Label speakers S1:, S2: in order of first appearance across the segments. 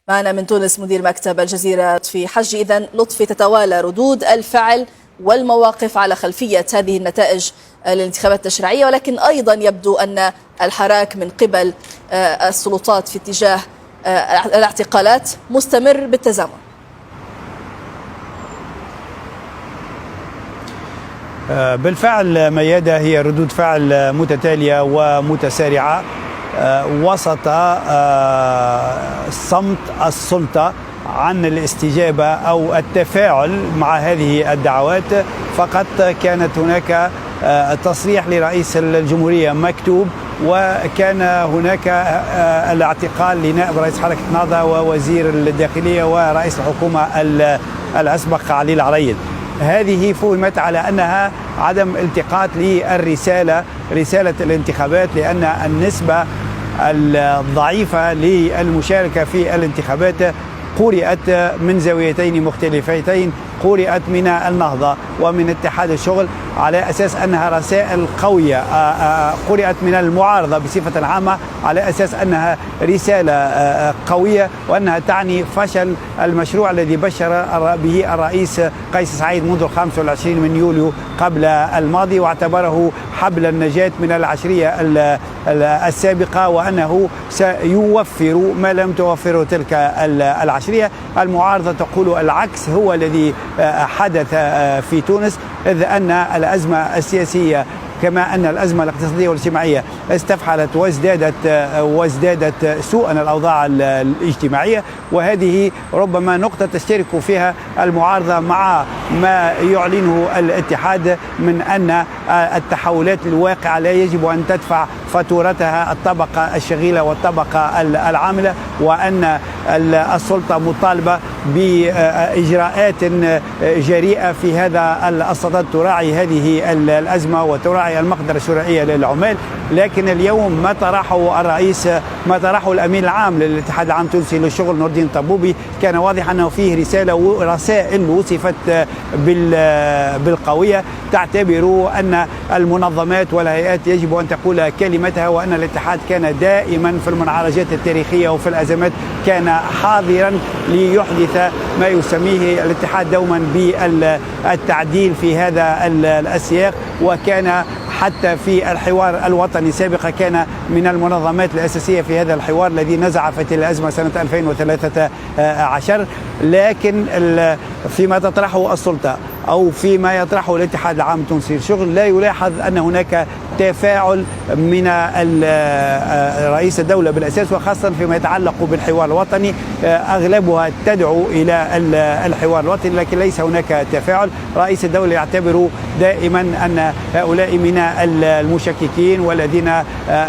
S1: معنا من تونس مدير مكتب الجزيرة في حج. إذن لطفي، تتوالى ردود الفعل والمواقف على خلفية هذه النتائج للانتخابات التشريعية، ولكن أيضا يبدو أن الحراك من قبل السلطات في اتجاه الاعتقالات مستمر بالتزامن.
S2: بالفعل ميادة، هي ردود فعل متتالية ومتسارعة وسط صمت السلطة عن الاستجابة أو التفاعل مع هذه الدعوات. فقط كانت هناك تصريح لرئيس الجمهورية مكتوب، وكان هناك الاعتقال لنائب رئيس حركة نهضة ووزير الداخلية ورئيس الحكومة الأسبق علي العريض. هذه فهمت على أنها عدم التقاط للرسالة، رسالة الانتخابات، لأن النسبة الضعيفة للمشاركة في الانتخابات قرأت من زاويتين مختلفتين. قرأت من النهضة ومن اتحاد الشغل على أساس أنها رسائل قوية، قرأت من المعارضة بصفة عامة على أساس أنها رسالة قوية، وأنها تعني فشل المشروع الذي بشر به الرئيس قيس سعيد منذ 25 من يوليو قبل الماضي، واعتبره حبل النجاة من العشرية السابقة، وأنه سيوفر ما لم توفره تلك العشرية. المعارضة تقول العكس هو الذي حدث في تونس، إذ أن الأزمة السياسية كما أن الأزمة الاقتصادية والاجتماعية استفحلت وازدادت سوءا الأوضاع الاجتماعية، وهذه ربما نقطة تشترك فيها المعارضة مع ما يعلنه الاتحاد من أن التحولات الواقعة لا يجب أن تدفع فاتورتها الطبقة الشغيلة والطبقة العاملة، وأن السلطة مطالبة بإجراءات جريئة في هذا الصدد تراعي هذه الأزمة وتراعي المقدرة الشرعية للعمال. لكن اليوم ما طرحه الرئيس، ما طرحه الأمين العام للاتحاد العام التونسي للشغل نور الدين طبوبي، كان واضح أنه فيه رسائل وصفت بالقوية، تعتبر أن المنظمات والهيئات يجب أن تقول كلمتها، وأن الاتحاد كان دائما في المنعرجات التاريخية وفي الأزمات كان حاضرا ليحدث ما يسميه الاتحاد دوما بالتعديل في هذا السياق. وكان حتى في الحوار الوطني سابقا كان من المنظمات الأساسية في هذا الحوار الذي نزع فتيل الأزمة سنة 2013. لكن فيما تطرحه السلطة أو فيما يطرحه الاتحاد العام التونسي للشغل لا يلاحظ أن هناك تفاعل من رئيس الدولة بالأساس، وخاصة فيما يتعلق بالحوار الوطني. أغلبها تدعو إلى الحوار الوطني لكن ليس هناك تفاعل. رئيس الدولة يعتبر دائما أن هؤلاء من المشككين والذين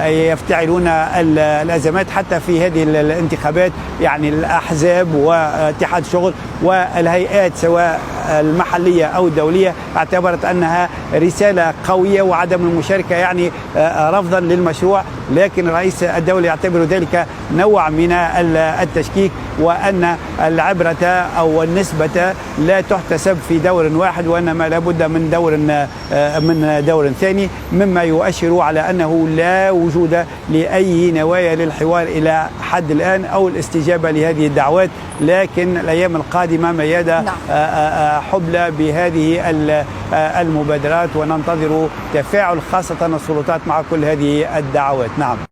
S2: يفتعلون الأزمات حتى في هذه الانتخابات، يعني الأحزاب واتحاد الشغل والهيئات سواء المحلية أو الدولية اعتبرت أنها رسالة قوية، وعدم المشاركة يعني رفضا للمشروع. لكن رئيس الدولة يعتبر ذلك نوع من التشكيك، وأن العبرة أو النسبة لا تحتسب في دور واحد، وإنما لابد من دور ثاني، مما يؤشر على أنه لا وجود لأي نوايا للحوار إلى حد الآن أو الاستجابة لهذه الدعوات. لكن الأيام القادمة ميادة حبلى بهذه المبادرات، وننتظر تفاعل خاصة السلطات مع كل هذه الدعوات. نعم.